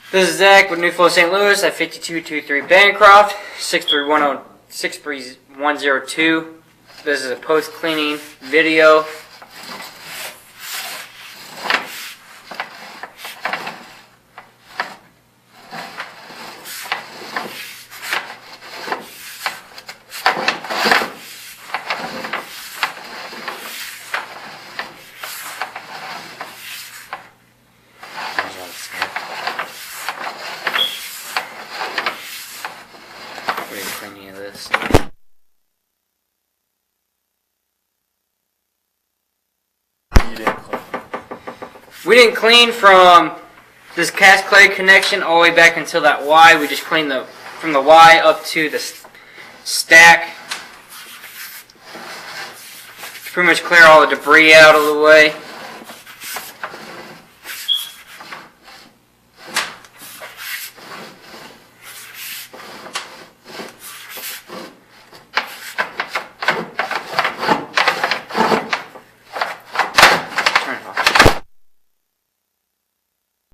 This is Zach with New Flow St. Louis at 5223 Bancroft, 63102. This is a post-cleaning video. We didn't clean any of this. We didn't clean from this cast clay connection all the way back until that Y. We just cleaned from the Y up to the stack. Pretty much clear all the debris out of the way.